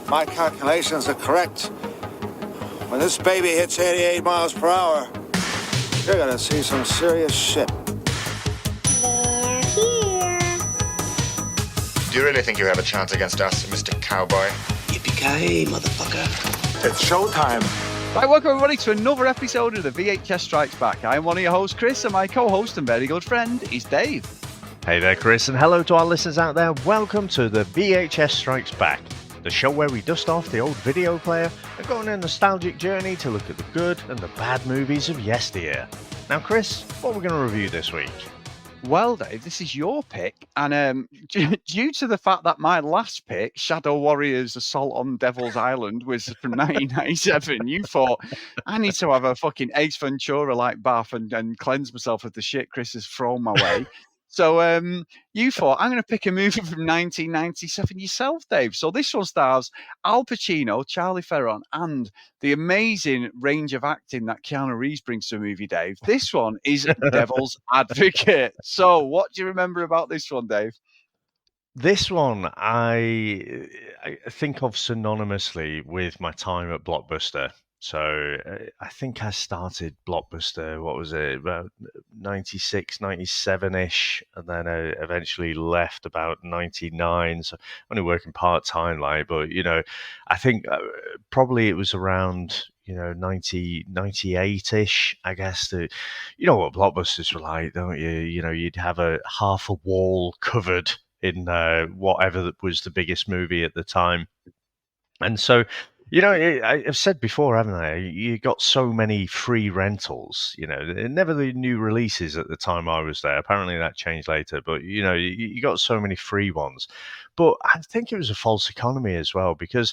my calculations are correct, when this baby hits 88 miles per hour, you're gonna see some serious shit. They're here. Do you really think you have a chance against us, Mr. Cowboy? Yippee-ki-yay, motherfucker. It's showtime. Right, welcome everybody to another episode of the VHS Strikes Back. I'm one of your hosts, Chris, and my co-host and very good friend is Dave. Hey there, Chris, and hello to our listeners out there. Welcome to the VHS Strikes Back, the show where we dust off the old video player and go on a nostalgic journey to look at the good and the bad movies of yesteryear. Now, Chris, what are we going to review this week? Well, Dave, this is your pick, and due to the fact that my last pick, Shadow Warriors Assault on Devil's Island, was from 1997, you thought, I need to have a fucking Ace Ventura-like bath and cleanse myself of the shit Chris has thrown my way. So you thought, I'm going to pick a movie from 1997 yourself, Dave. So this one stars Al Pacino, Charlize Theron, and the amazing range of acting that Keanu Reeves brings to a movie, Dave. This one is Devil's Advocate. So what do you remember about this one, Dave? This one I think of synonymously with my time at Blockbuster. So I think I started Blockbuster, what was it, about 96, 97-ish, and then I eventually left about 99, so only working part-time, but, I think probably it was around, 90, 98-ish, I guess. You know what Blockbusters were like, don't you? You'd have a half a wall covered in whatever was the biggest movie at the time. And so... I've said before, haven't I? You got so many free rentals, never the new releases at the time I was there. Apparently that changed later, but, you got so many free ones. But I think it was a false economy as well, because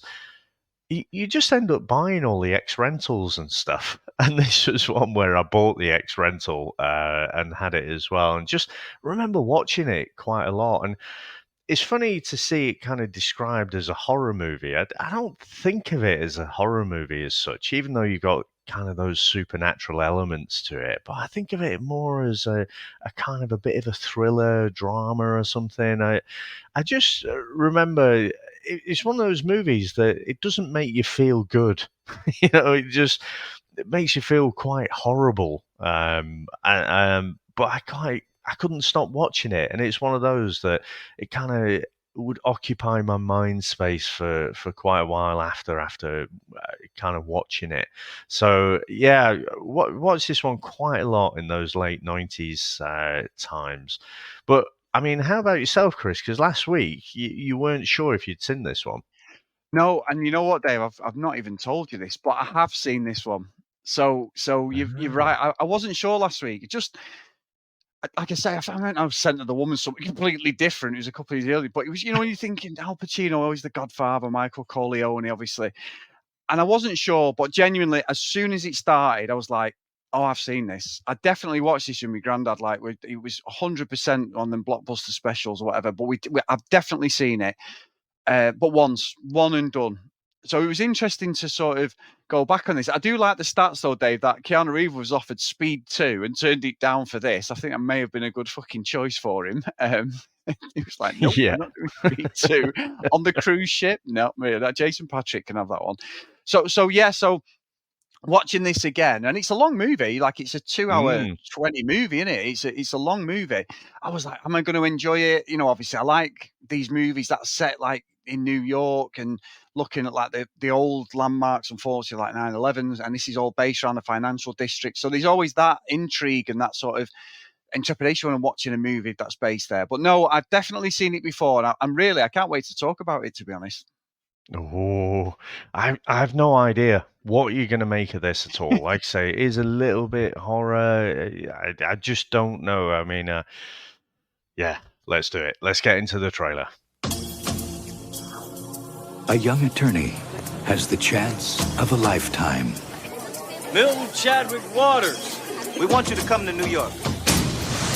you just end up buying all the X-rentals and stuff. And this was one where I bought the X-rental and had it as well. And just remember watching it quite a lot. And it's funny to see it kind of described as a horror movie. I don't think of it as a horror movie as such, even though you've got kind of those supernatural elements to it. But I think of it more as a kind of a bit of a thriller, drama or something. I just remember it's one of those movies that it doesn't make you feel good. It makes you feel quite horrible. But I couldn't stop watching it, and it's one of those that it kind of would occupy my mind space for quite a while after kind of watching it. So yeah, watched this one quite a lot in those late 90s times. But I mean, how about yourself, Chris? Because last week you weren't sure if you'd seen this one. No, and you know what, Dave? I've not even told you this, but I have seen this one. So you're right. I wasn't sure last week. It just. Like I say, I was sent to the woman something completely different. It was a couple of years earlier, but it was, when you're thinking Al Pacino, always the Godfather, Michael Corleone, obviously. And I wasn't sure, but genuinely, as soon as it started, I was like, oh, I've seen this. I definitely watched this with my granddad. It was 100% on them Blockbuster specials or whatever, but I've definitely seen it. But once, one and done. So it was interesting to sort of go back on this. I do like the stats, though, Dave, that Keanu Reeves was offered Speed 2 and turned it down for this. I think that may have been a good fucking choice for him. He was like, nope, I'm not doing Speed 2. On the cruise ship? No, that Jason Patrick can have that one. So watching this again, and it's a long movie, it's a 2-hour 20 movie, isn't it? It's a long movie. I was like, am I going to enjoy it? Obviously I like these movies that set in New York and looking at the old landmarks, unfortunately, like 9/11, and this is all based around the financial district. So there's always that intrigue and that sort of interpretation when I'm watching a movie that's based there. But no, I've definitely seen it before, and I can't wait to talk about it, to be honest. Oh, I have no idea what you're going to make of this at all. Like I say, it is a little bit horror. I just don't know. I mean, yeah, let's do it. Let's get into the trailer. A young attorney has the chance of a lifetime. Milton Chadwick Waters. We want you to come to New York.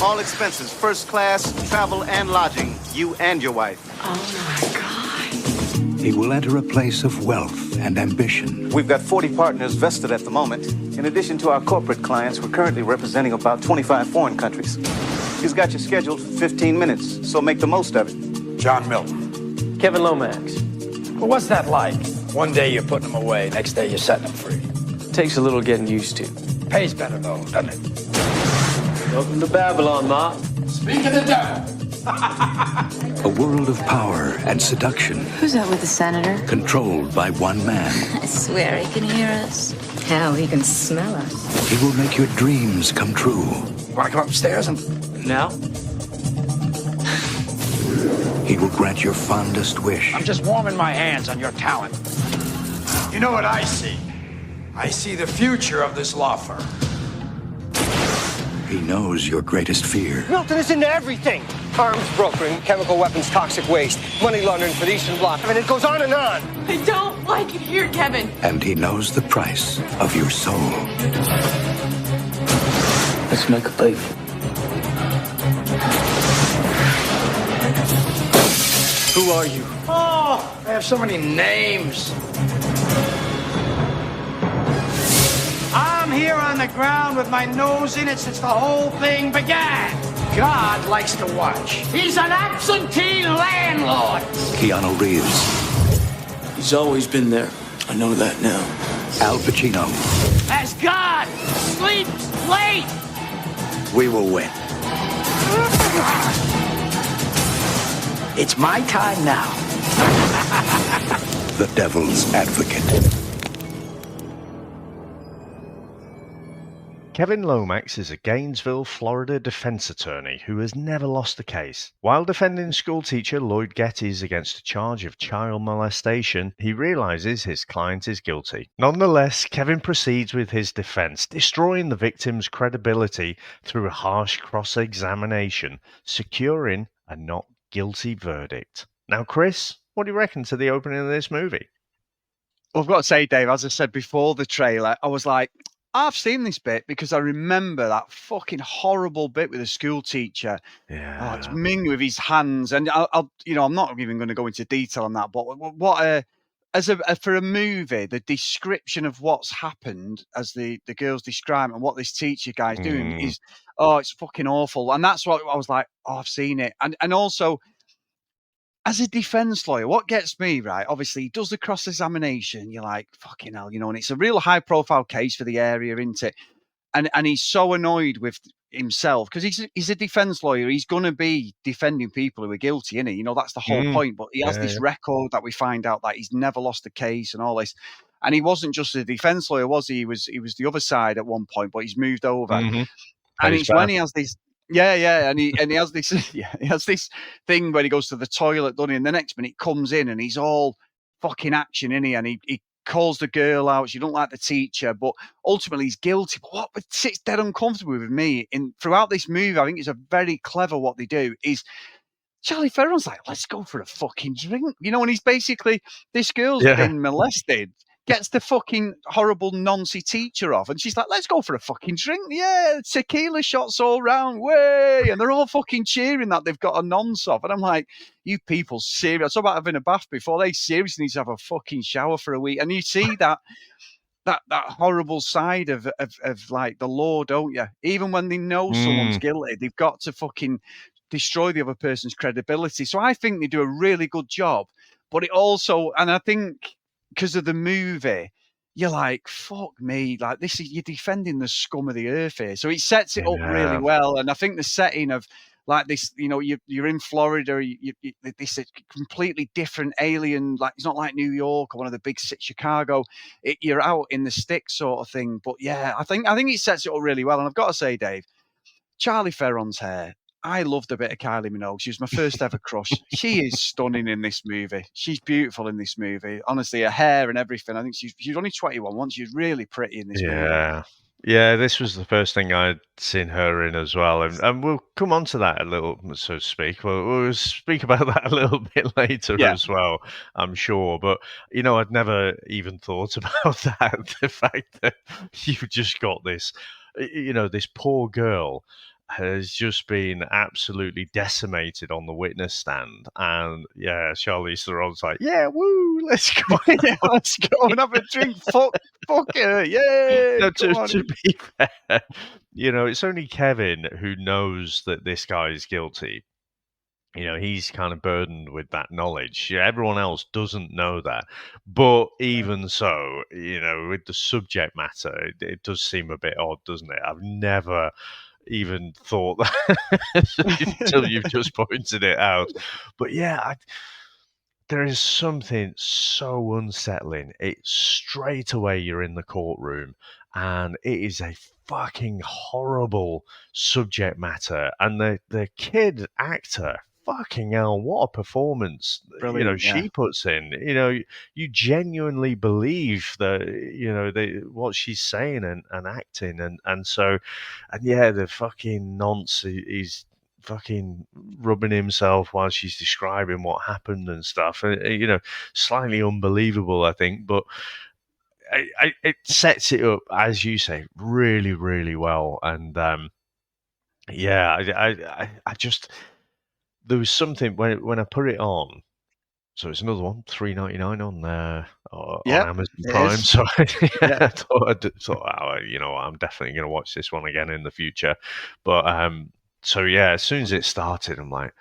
All expenses, first class, travel and lodging, you and your wife. Oh my God. He will enter a place of wealth and ambition. We've got 40 partners vested at the moment. In addition to our corporate clients, we're currently representing about 25 foreign countries. He's got you scheduled for 15 minutes, so make the most of it. John Milton. Kevin Lomax. Well, what's that like? One day you're putting them away, next day you're setting them free. Takes a little getting used to. Pays better though, doesn't it? Welcome to Babylon, Ma. Speak of the devil. A world of power and seduction, Who's that with the senator? controlled by one man. I swear he can hear us. Hell, he can smell us. He will make your dreams come true. Want to come upstairs and... Now? He will grant your fondest wish. I'm just warming my hands on your talent. You know what I see? I see the future of this law firm. He knows your greatest fear. Milton is into everything. Arms brokering, chemical weapons, toxic waste, money laundering for the Eastern Bloc. I mean, it goes on and on. I don't like it here, Kevin. And he knows the price of your soul. Let's make a baby. Who are you? Oh, I have so many names. I'm here on the ground with my nose in it since the whole thing began. God likes to watch. He's an absentee landlord. Keanu Reeves, He's always been there. I know that now. Al Pacino. As God sleeps late. We will win. It's my time now. The Devil's Advocate. Kevin Lomax is a Gainesville, Florida defense attorney who has never lost a case. While defending schoolteacher Lloyd Gettys against a charge of child molestation, he realizes his client is guilty. Nonetheless, Kevin proceeds with his defense, destroying the victim's credibility through a harsh cross-examination, securing a not guilty verdict. Now, Chris, what do you reckon to the opening of this movie? Well, I've got to say, Dave, as I said before the trailer, I was like, I've seen this bit because I remember that fucking horrible bit with the school teacher. Yeah. Oh, it's Ming with his hands, and I'll I'm not even going to go into detail on that. But for a movie, the description of what's happened as the girls describe and what this teacher guy's doing is, it's fucking awful. And that's what I was like, I've seen it, and also. As a defense lawyer, what gets me, right? Obviously, he does the cross-examination. You're like, fucking hell, and it's a real high-profile case for the area, isn't it? And he's so annoyed with himself because he's a defense lawyer. He's going to be defending people who are guilty, isn't he? That's the whole point. But he has this record that we find out that he's never lost a case and all this. And he wasn't just a defense lawyer, was he? He was the other side at one point, but he's moved over. And it's when he has this. Yeah, and he has this he has this thing where he goes to the toilet, doesn't he? And the next minute he comes in and he's all fucking action, isn't he? And he calls the girl out. She don't like the teacher, but ultimately he's guilty. But what sits dead uncomfortable with me throughout this movie, I think it's a very clever what they do is Charlize Theron's like, let's go for a fucking drink, and he's basically this girl's been molested. Gets the fucking horrible noncy teacher off, and she's like, let's go for a fucking drink. Yeah, tequila shots all round, way. And they're all fucking cheering that they've got a nonce off. And I'm like, you people serious? I was about having a bath before. They seriously need to have a fucking shower for a week. And you see that horrible side of like the law, don't you? Even when they know someone's guilty, they've got to fucking destroy the other person's credibility. So I think they do a really good job. But it also, and I think, because of the movie, you're like, fuck me, like you're defending the scum of the earth here. So it sets it up really well. And I think the setting of like this, you're in Florida, this completely different alien, like it's not like New York or one of the big cities, Chicago. You're out in the sticks sort of thing. But yeah, I think it sets it up really well. And I've got to say, Dave, Charlize Theron's hair. I loved a bit of Kylie Minogue. She was my first ever crush. She is stunning in this movie. She's beautiful in this movie. Honestly, her hair and everything. I think she's only 21 once. She's really pretty in this movie. Yeah, this was the first thing I'd seen her in as well. And we'll come on to that a little, so to speak. We'll speak about that a little bit later as well, I'm sure. But, I'd never even thought about that. The fact that you've just got this, this poor girl has just been absolutely decimated on the witness stand. And Charlize Theron's like, woo, let's go. Let's go and have a drink. Fuck her. Yeah. No, to be fair, it's only Kevin who knows that this guy is guilty. He's kind of burdened with that knowledge. Everyone else doesn't know that. But even so, with the subject matter, it does seem a bit odd, doesn't it? I've never even thought that until you've just pointed it out. But yeah, there is something so unsettling. It's straight away you're in the courtroom, and it is a fucking horrible subject matter. And the kid actor, fucking hell, what a performance! Brilliant, yeah. She puts in. You genuinely believe that what she's saying and acting, and so, and yeah, the fucking nonce is fucking rubbing himself while she's describing what happened and stuff. Slightly unbelievable, I think, but it sets it up, as you say, really, really well. And yeah, I just, there was something when I put it on. So it's another one, $3.99 on Amazon Prime. Is. So I Yeah. thought, I'm definitely going to watch this one again in the future. But so yeah, as soon as it started, I'm like,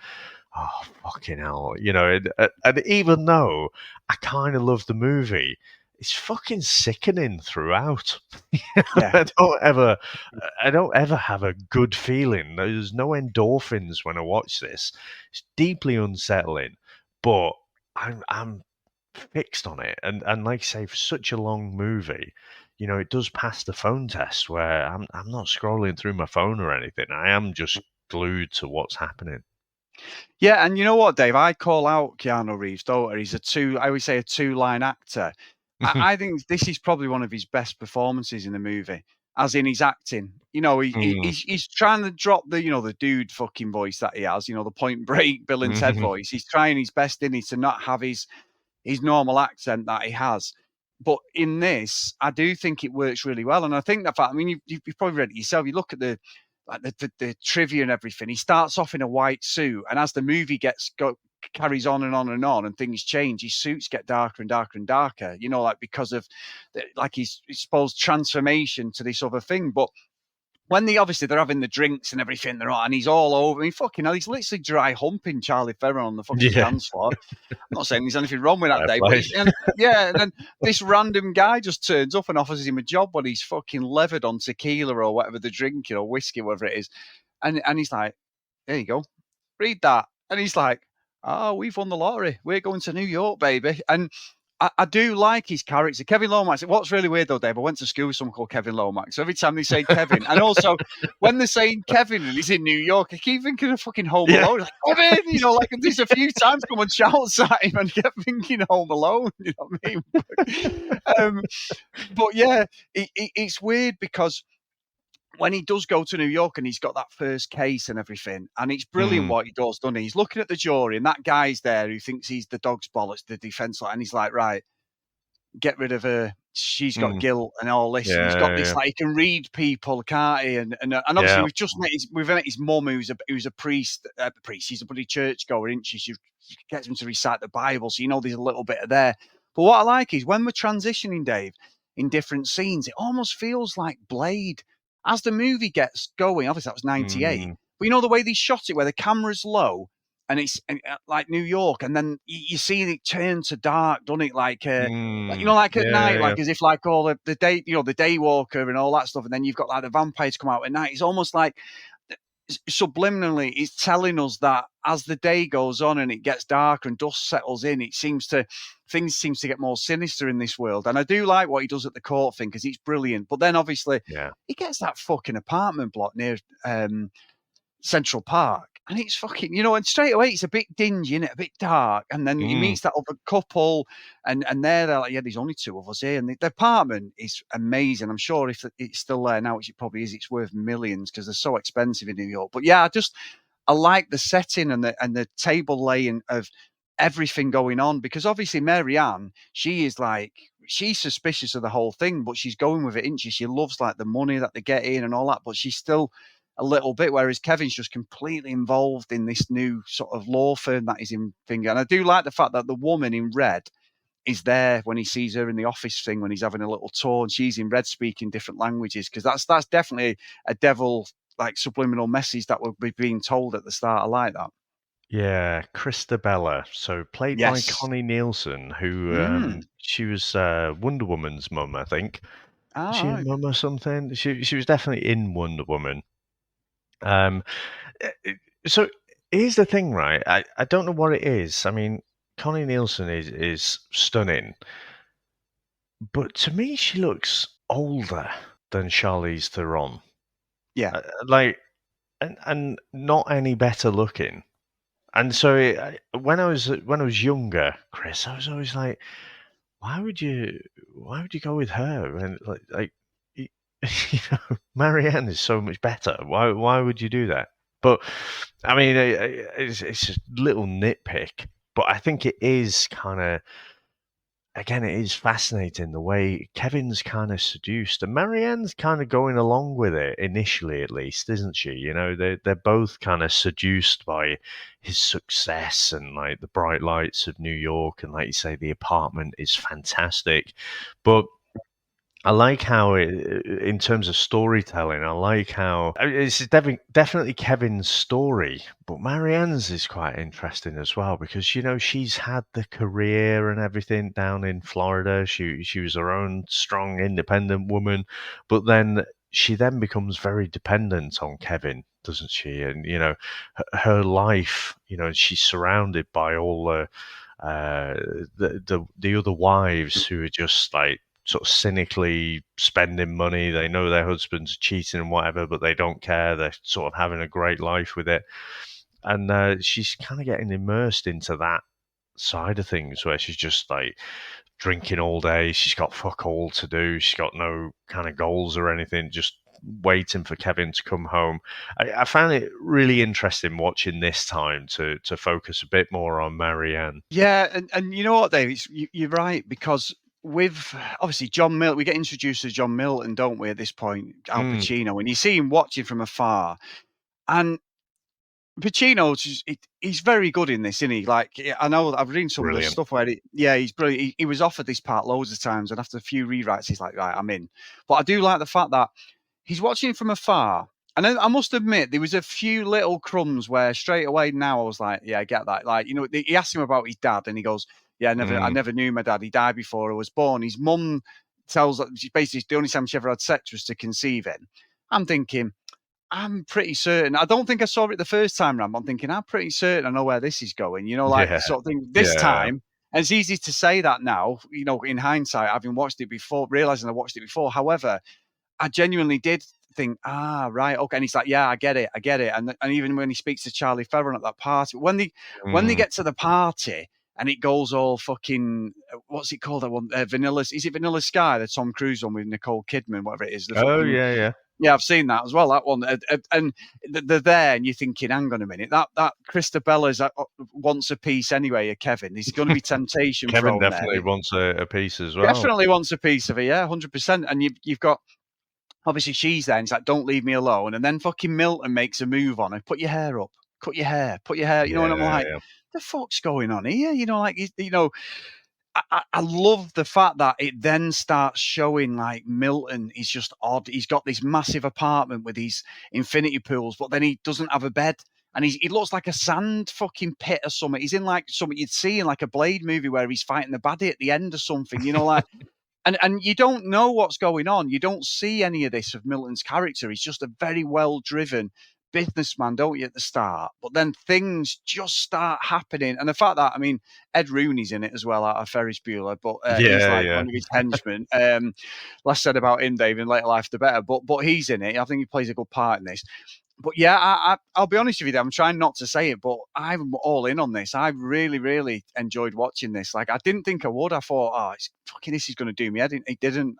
oh fucking hell, and even though I kind of love the movie, it's fucking sickening throughout. Yeah. I don't ever have a good feeling. There's no endorphins when I watch this. It's deeply unsettling, but I'm fixed on it, and like I say, for such a long movie, it does pass the phone test where I'm not scrolling through my phone or anything. I am just glued to what's happening. Yeah, and you know what, Dave? I call out Keanu Reeves, don't I? I always say a two-line actor. I think this is probably one of his best performances in the movie, as in his acting. He's trying to drop the dude fucking voice that he has, the Point Break Bill and Ted voice. He's trying his best in it to not have his normal accent that he has. But in this, I do think it works really well. And I think the fact, I mean, you've probably read it yourself. You look at the trivia and everything. He starts off in a white suit, and as the movie carries on and on and on, and things change, his suits get darker and darker and darker. Because of his supposed transformation to this other thing. But when they're having the drinks and everything, and he's all over. I mean, fucking hell, he's literally dry humping Charlize Theron on the fucking dance floor. I'm not saying there's anything wrong with that, Dave. And then this random guy just turns up and offers him a job when he's fucking levered on tequila or whatever they're drinking, or whiskey, whatever it is. And he's like, there you go, read that. And he's like, oh, we've won the lottery. We're going to New York, baby. And I do like his character. Kevin Lomax. What's really weird though, Dave, I went to school with someone called Kevin Lomax. So every time they say Kevin, and also when they're saying Kevin and he's in New York, I keep thinking of fucking Home Alone. Like, Kevin, there's a few times someone shouts at him and I kept thinking Home Alone, you know what I mean? But yeah, it's weird because when he does go to New York and he's got that first case and everything, and it's brilliant what he does, doesn't he? He's looking at the jury, and that guy's there who thinks he's the dog's bollocks, the defense lawyer, and he's like, right, get rid of her. She's got guilt and all this. And he's got this, like, he can read people, can't he? And obviously we've met his mum, who's a priest. She's a bloody churchgoer, isn't she? She gets him to recite the Bible, so there's a little bit of there. But what I like is when we're transitioning, Dave, in different scenes, it almost feels like Blade. As the movie gets going, obviously that was 98, but the way they shot it, where the camera's low and it's like New York, and then you see it turn to dark, doesn't it? Like at night, like as if like all the day, the day walker and all that stuff, and then you've got like the vampires come out at night. It's almost like subliminally it's telling us that as the day goes on and it gets darker and dust settles in, things seem to get more sinister in this world. And I do like what he does at the court thing because it's brilliant. But then obviously he gets that fucking apartment block near Central Park, and it's fucking, and straight away it's a bit dingy, innit? A bit dark. And then he meets that other couple, and they're like, yeah, there's only two of us here. And the apartment is amazing. I'm sure if it's still there now, which it probably is, it's worth millions because they're so expensive in New York. But yeah, I like the setting and the table laying of everything going on, because obviously Marianne, she's suspicious of the whole thing, but she's going with it, isn't she? She loves like the money that they get in and all that, but she's still a little bit, whereas Kevin's just completely involved in this new sort of law firm that he's in finger. And I do like the fact that the woman in red is there when he sees her in the office thing, when he's having a little tour, and she's in red speaking different languages, because that's definitely a devil, like, subliminal message that will be being told at the start. I like that. Yeah, Christabella. So played by Yes. Connie Nielsen, who she was Wonder Woman's mum, I think. All Is she a right. mum or something? She was definitely in Wonder Woman. Um, so here's the thing, right? I don't know what it is. I mean, Connie Nielsen is stunning, but to me, she looks older than Charlize Theron. Yeah. Like, and not any better looking. And so when I was younger, Chris, I was always like, why would you go with her? And y- Marianne is so much better. Why would you do that? But I mean, it's a little nitpick, but I think it is kind of, again, it is fascinating the way Kevin's kind of seduced and Marianne's kind of going along with it initially, at least, isn't she? You know, they're both kind of seduced by his success and like the bright lights of New York, and like you say, the apartment is fantastic. But I like how, in terms of storytelling, I like how it's definitely Kevin's story, but Marianne's is quite interesting as well because she's had the career and everything down in Florida. She was her own strong, independent woman, but then she then becomes very dependent on Kevin, doesn't she? And her life, she's surrounded by all the other wives who are just like sort of cynically spending money. They know their husbands are cheating and whatever, but they don't care. They're sort of having a great life with it. And she's kind of getting immersed into that side of things where she's just like drinking all day. She's got fuck all to do. She's got no kind of goals or anything, just waiting for Kevin to come home. I found it really interesting watching this time to focus a bit more on Marianne. Yeah, and you know what, Dave? You're right, because with obviously John Milton, we get introduced to John Milton, don't we, at this point, Al Pacino, and you see him watching from afar. And Pacino's he's very good in this, isn't he? Like, I know I've read some of the Brilliant. stuff where he's brilliant. He was offered this part loads of times, and after a few rewrites, he's like, right, I'm in. But I do like the fact that he's watching from afar. And I must admit, there was a few little crumbs where straight away now I was like, yeah, I get that. Like, he asked him about his dad, and he goes, yeah, I never knew my dad. He died before I was born. His mum tells that basically the only time she ever had sex was to conceive him. I'm thinking, I'm pretty certain. I don't think I saw it the first time round. I'm thinking, I'm pretty certain I know where this is going. Like Yeah. sort of thing. This time, and it's easy to say that now, in hindsight, having watched it before, realizing I watched it before. However, I genuinely did think, right, okay. And he's like, yeah, I get it. And even when he speaks to Charlie Theron at that party, when they get to the party and it goes all fucking, what's it called? That one, Vanilla. Is it Vanilla Sky? The Tom Cruise one with Nicole Kidman, whatever it is. The Oh, fucking, yeah. yeah, I've seen that as well. That one, and they're there, and you're thinking, "Hang on a minute, that Christabella's wants a piece anyway." Kevin, there's going to be temptation Kevin thrown definitely there. wants a piece as well. Definitely wants a piece of it, yeah, 100%. And you've got obviously she's there, and it's like, "Don't leave me alone." And then fucking Milton makes a move on her. Put your hair up. Cut your hair. Put your hair. And I'm like, Yeah. "The fuck's going on here?" I love the fact that it then starts showing like Milton is just odd. He's got this massive apartment with these infinity pools, but then he doesn't have a bed. And he looks like a sand fucking pit or something. He's in like something you'd see in like a Blade movie where he's fighting the baddie at the end or something, like, and you don't know what's going on. You don't see any of this of Milton's character. He's just a very well-driven businessman, don't you, at the start? But then things just start happening. And the fact that, I mean, Ed Rooney's in it as well, out of Ferris Bueller, but he's like Yeah. one of his henchmen. Less said about him, Dave, in Later Life, the better. But he's in it. I think he plays a good part in this. But yeah, I'll be honest with you, I'm trying not to say it, but I'm all in on this. I really, really enjoyed watching this. Like, I didn't think I would. I thought, it's fucking, this is going to do me. It didn't.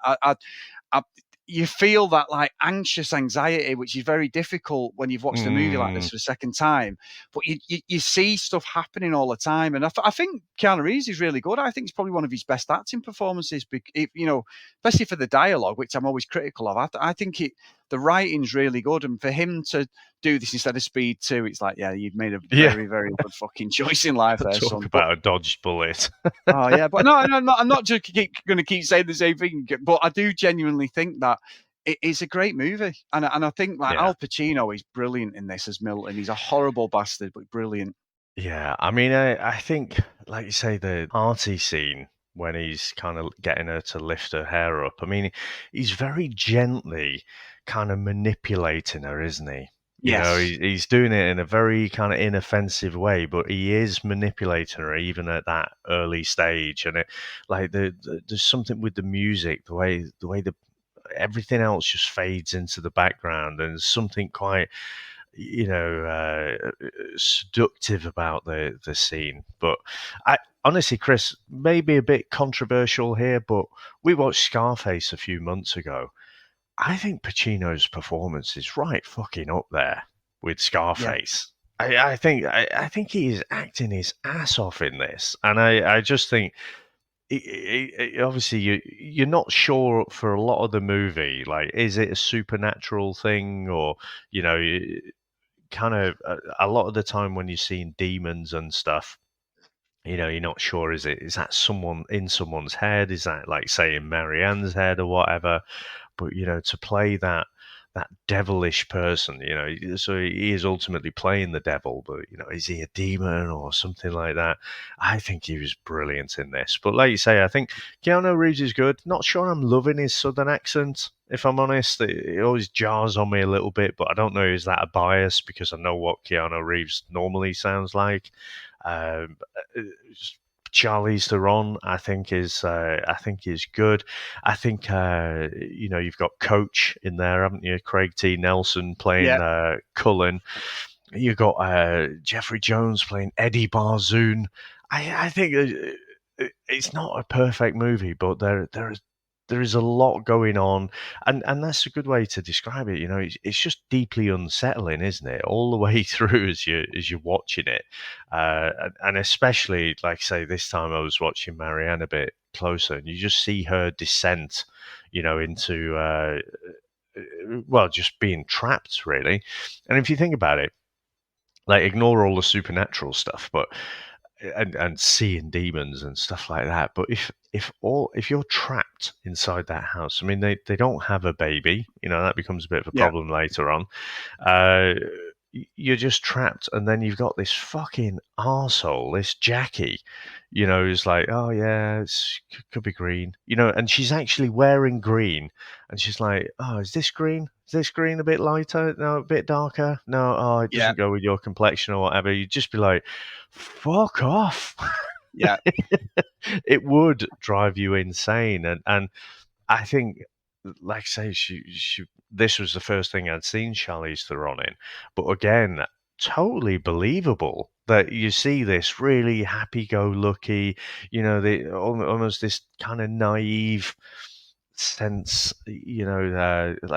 You feel that like anxious anxiety, which is very difficult when you've watched a movie like this for the second time. But you see stuff happening all the time, and I think Keanu Reeves is really good. I think it's probably one of his best acting performances. Especially for the dialogue, which I'm always critical of. I think the writing's really good, and for him to do this instead of Speed 2, it's like, yeah, you've made a very, very good fucking choice in life there, Talk son. about a dodged bullet. Oh yeah, but no, I'm not just going to keep saying the same thing. But I do genuinely think that it's a great movie, and I think like Al Pacino is brilliant in this as Milton. He's a horrible bastard, but brilliant. Yeah, I mean, I think, like you say, the party scene when he's kind of getting her to lift her hair up. I mean, he's very gently kind of manipulating her, isn't he? You know, Yes. he's doing it in a very kind of inoffensive way, but he is manipulating her even at that early stage. And like, there's something with the music, the way everything else just fades into the background, and there's something quite seductive about the scene. But I honestly, Chris, maybe a bit controversial here, but we watched Scarface a few months ago. I think Pacino's performance is right fucking up there with Yeah. Scarface. I think he is acting his ass off in this, and I just think obviously you're not sure for a lot of the movie, like, is it a supernatural thing, or kind of a lot of the time when you're seeing demons and stuff, you're not sure, is that someone in someone's head, is that, like, say, in Marianne's head or whatever. But to play that devilish person, so he is ultimately playing the devil, but is he a demon or something like that? I think he was brilliant in this. But like you say, I think Keanu Reeves is good. Not sure I'm loving his southern accent, if I'm honest. It always jars on me a little bit, but I don't know, is that a bias because I know what Keanu Reeves normally sounds like. um, Charlize Theron, I think is good. I think you've got Coach in there, haven't you? Craig T. Nelson playing Yeah. Cullen. You've got Jeffrey Jones playing Eddie Barzoon. I think it's not a perfect movie, but there is a lot going on, and that's a good way to describe it. It's just deeply unsettling, isn't it, all the way through as you're watching it, and especially, like I say, this time I was watching Marianne a bit closer, and you just see her descent, into well, just being trapped, really. And if you think about it, like, ignore all the supernatural stuff, but and seeing demons and stuff like that. But if you're trapped inside that house, I mean, they don't have a baby, that becomes a bit of a Yeah. problem later on. uh you're just trapped, and then you've got this fucking arsehole, this Jackie, who's like, oh yeah, could be green, and she's actually wearing green, and she's like, oh, is this green? Is this green a bit lighter? No, a bit darker? No, oh, it Yeah. doesn't go with your complexion or whatever. You'd just be like, fuck off. Yeah. It would drive you insane, and I think, like I say, she this was the first thing I'd seen Charlize Theron in, but again, totally believable that you see this really happy-go-lucky, almost this kind of naive sense, like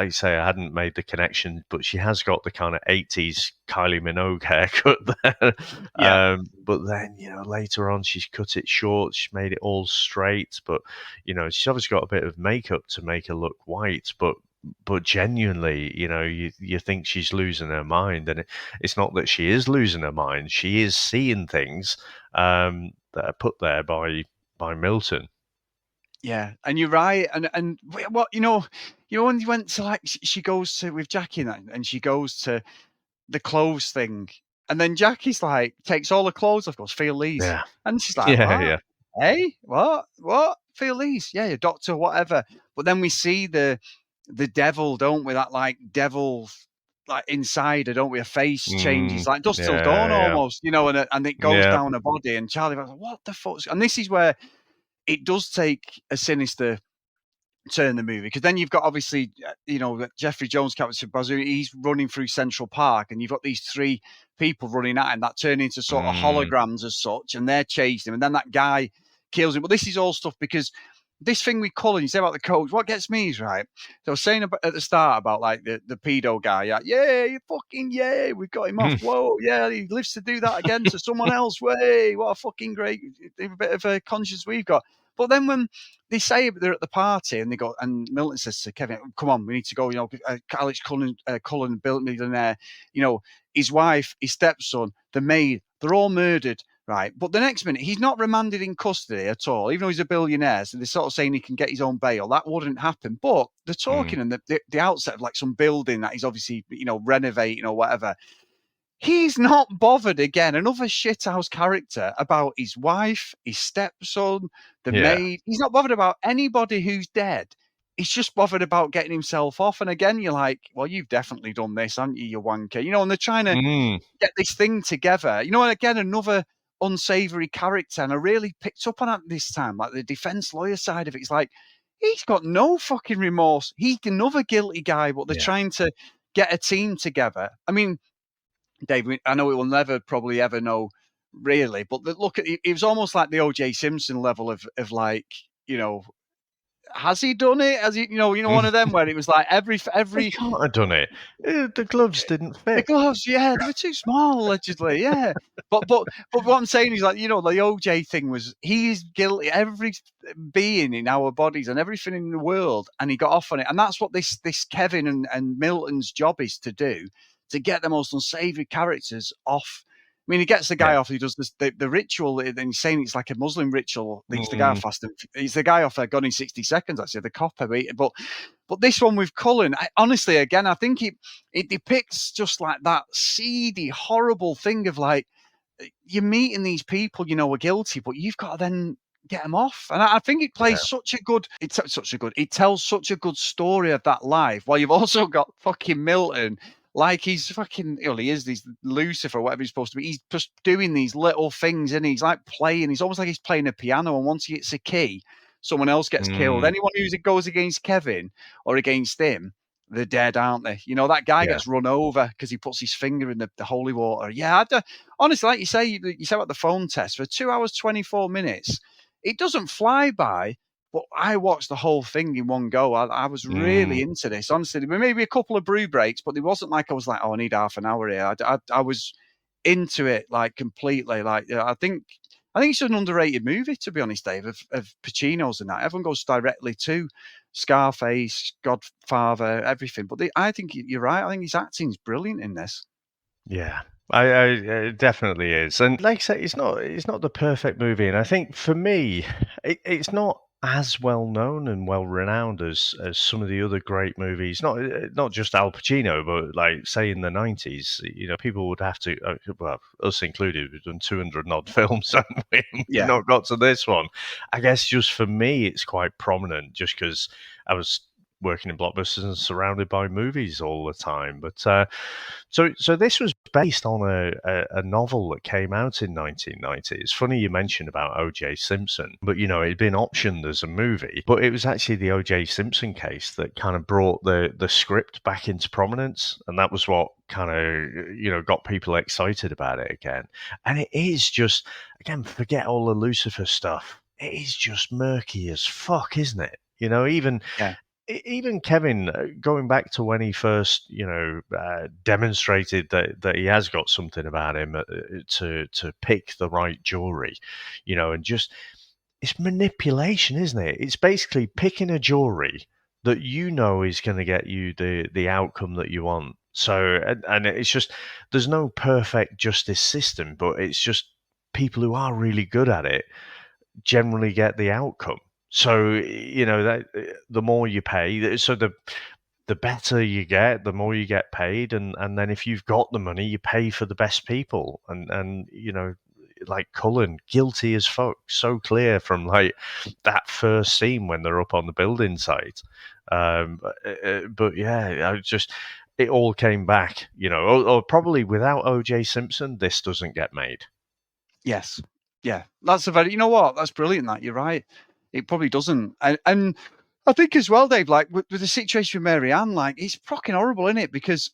you say, I hadn't made the connection, but she has got the kind of 80s Kylie Minogue haircut there. Yeah. But then, later on, she's cut it short, she's made it all straight, but, she's obviously got a bit of makeup to make her look white, but genuinely, you think she's losing her mind, and it's not that she is losing her mind, she is seeing things that are put there by Milton. Yeah, and you're right. And what when you went to, like, she goes to with Jackie and she goes to the clothes thing, and then Jackie's like takes all the clothes off, goes, feel these, Yeah. and she's like, Yeah, what? yeah. Hey, what? Feel these? Yeah, your doctor, whatever. But then we see the devil, don't we? That, like, devil, like, inside her, don't we? Her face changes, like dusk till dawn Yeah, yeah. almost, and it goes Yeah. down her body. And Charlie was like, what the fuck? And this is where it does take a sinister turn, the movie, because then you've got, obviously, Jeffrey Jones, Captain Bazoo, he's running through Central Park, and you've got these three people running at him that turn into sort of holograms as such, and they're chasing him, and then that guy kills him. But this is all stuff because this thing with Cullen, you say about the coach, what gets me is, right, so I was saying at the start about, like, the pedo guy, yeah, you fucking, yeah, we've got him off, whoa, yeah, he lives to do that again to someone else, way, what a fucking great bit of a conscience we've got. But then when they say they're at the party, and and Milton says to Kevin, come on, we need to go, Alex Cullen, billionaire, his wife, his stepson, the maid, they're all murdered, right? But the next minute, he's not remanded in custody at all, even though he's a billionaire. So they're sort of saying he can get his own bail. That wouldn't happen. But they're talking in the outset of, like, some building that he's obviously, renovating or whatever. He's not bothered again. Another shithouse character about his wife, his stepson, the Yeah. maid. He's not bothered about anybody who's dead. He's just bothered about getting himself off. And again, you're like, well, you've definitely done this, haven't you, you wanker? You know, and they're trying to get this thing together. You know, and again, another unsavory character. And I really picked up on that this time, like the defense lawyer side of it. It's like, he's got no fucking remorse. He's another guilty guy, but they're trying to get a team together. I mean, Dave, I know we will never probably ever know really, but look at it was almost like the O.J. Simpson level of like, you know, has he done it? Has he, you know, one of them where it was like every He can't have done it. The gloves didn't fit. the gloves, yeah, they were too small, allegedly, yeah. But what I'm saying is, like, you know, the OJ thing was he's guilty every being in our bodies and everything in the world, and he got off on it, and that's what this Kevin and Milton's job is to do, to get the most unsavory characters off. I mean, he gets the guy off. He does this, the ritual, and he's saying it's like a Muslim ritual. He's the guy off fast. He's the guy off Gone in 60 Seconds. Actually, the cop. But this one with Cullen, honestly, again, I think it depicts just like that seedy, horrible thing of like you're meeting these people, you know, are guilty, but you've got to then get them off. And I think it plays it tells such a good story of that life. While you've also got fucking Milton. Like he's fucking, you know, he is these Lucifer, whatever he's supposed to be. He's just doing these little things, and he's like playing. He's almost like he's playing a piano. And once he hits a key, someone else gets killed. Anyone who goes against Kevin or against him, they're dead, aren't they? You know, that guy gets run over because he puts his finger in the holy water. Yeah, honestly, like you say about the phone test for 2 hours 24 minutes. It doesn't fly by. But I watched the whole thing in one go. I was really into this, honestly. Maybe a couple of brew breaks, but it wasn't like I was like, oh, I need half an hour here. I was into it like completely. Like I think it's an underrated movie, to be honest, Dave, of Pacino's and that. Everyone goes directly to Scarface, Godfather, everything. But I think you're right. I think his acting's brilliant in this. Yeah. It definitely is, and like I say, it's not the perfect movie, and I think for me, it's not as well known and well renowned as some of the other great movies. Not just Al Pacino, but like say in the 90s, you know, people would have to, well, us included, we've done 200 odd films, haven't we? We've not got to this one. I guess just for me, it's quite prominent, just because I was working in blockbusters and surrounded by movies all the time. But so this was based on a novel that came out in 1990. It's funny you mentioned about O.J. Simpson, but you know, it'd been optioned as a movie, but it was actually the O.J. Simpson case that kind of brought the script back into prominence, and that was what kind of, you know, got people excited about it again. And it is just, again, forget all the Lucifer stuff. It is just murky as fuck, isn't it? You know, even Kevin, going back to when he first, you know, demonstrated that he has got something about him to pick the right jewelry, you know, and just, it's manipulation, isn't it? It's basically picking a jewelry that you know is going to get you the outcome that you want. So, and it's just, there's no perfect justice system, but it's just people who are really good at it generally get the outcome. So, you know, that the more you pay, so the better you get, the more you get paid, and then if you've got the money, you pay for the best people, and you know, like Cullen, guilty as fuck, so clear from like that first scene when they're up on the building site. But yeah, it all came back, you know, or probably without O.J. Simpson, this doesn't get made. Yes, yeah, that's you know what, that's brilliant. That you're right. It probably doesn't. And I think as well, Dave, like with the situation with Mary Ann, like it's fucking horrible, isn't it? Because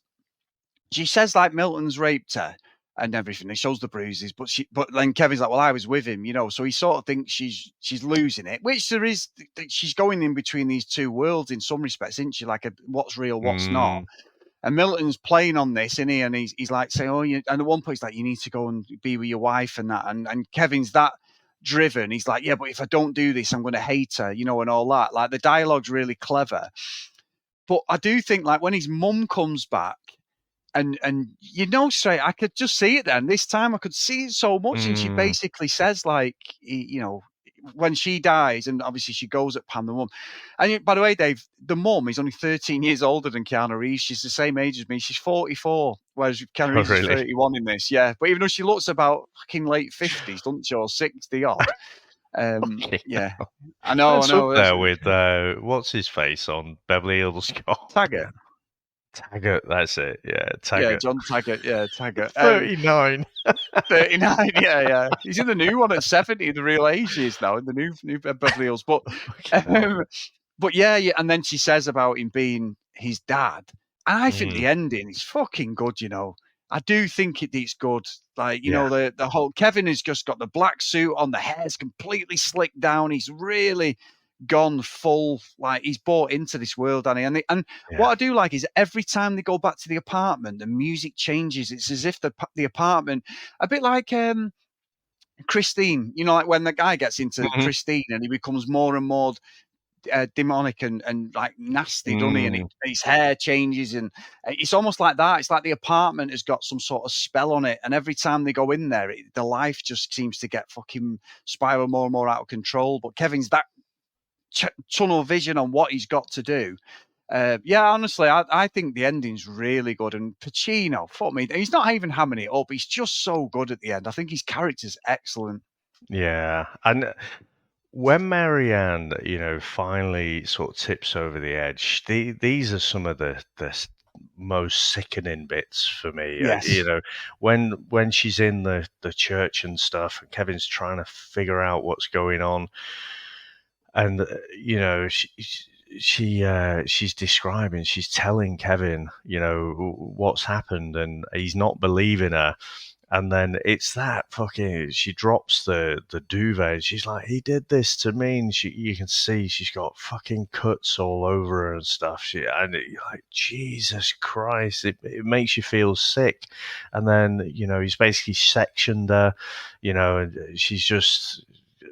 she says like Milton's raped her and everything. It shows the bruises, but then Kevin's like, well, I was with him, you know. So he sort of thinks she's losing it, which there is. She's going in between these two worlds in some respects, isn't she? Like what's real, what's not. And Milton's playing on this, isn't he? And he's like saying, oh, and at one point he's like, you need to go and be with your wife and that. And Kevin's that driven. He's like, yeah, but if I don't do this, I'm going to hate her, you know, and all that. Like the dialogue's really clever. But I do think like when his mum comes back and you know, straight, I could just see it then. This time I could see it so much. And she basically says like, you know, when she dies, and obviously she goes at Pam, the mum. And by the way, Dave, the mum is only 13 years older than Keanu Reeves. She's the same age as me. She's 44, whereas Keanu Reeves is 31 in this. Yeah, but even though she looks about fucking late 50s, doesn't she, or 60 odd? Yeah, I know. That's I know. up there with what's his face on Beverly Hills Cop. Taggart. Taggart, that's it. Yeah, Taggart. Yeah, John Taggart. Yeah, Taggart. 39. 39. Yeah. He's in the new one at 70. The real age he is now in the new Beverly Hills. But yeah, and then she says about him being his dad, and I think the ending is fucking good. You know, I do think it's good. Like, you know, the whole Kevin has just got the black suit on, the hair's completely slicked down. He's really gone full, like he's bought into this world, and what I do like is every time they go back to the apartment, the music changes. It's as if the apartment, a bit like Christine, you know, like when the guy gets into Christine and he becomes more and more demonic and like nasty, doesn't he? And his hair changes, and it's almost like that. It's like the apartment has got some sort of spell on it, and every time they go in there, the life just seems to get fucking spiral more and more out of control. But Kevin's that tunnel vision on what he's got to do. Honestly, I think the ending's really good. And Pacino, fuck me, he's not even hamming it up. He's just so good at the end. I think his character's excellent. Yeah, and when Marianne, you know, finally sort of tips over the edge, these are some of the most sickening bits for me. Yes. You know, when she's in the church and stuff, and Kevin's trying to figure out what's going on. And you know, she's describing, she's telling Kevin, you know, what's happened, and he's not believing her. And then it's that fucking, she drops the duvet, and she's like, he did this to me, and you can see she's got fucking cuts all over her and stuff. You're like, Jesus Christ, it makes you feel sick. And then, you know, he's basically sectioned her, you know, and she's just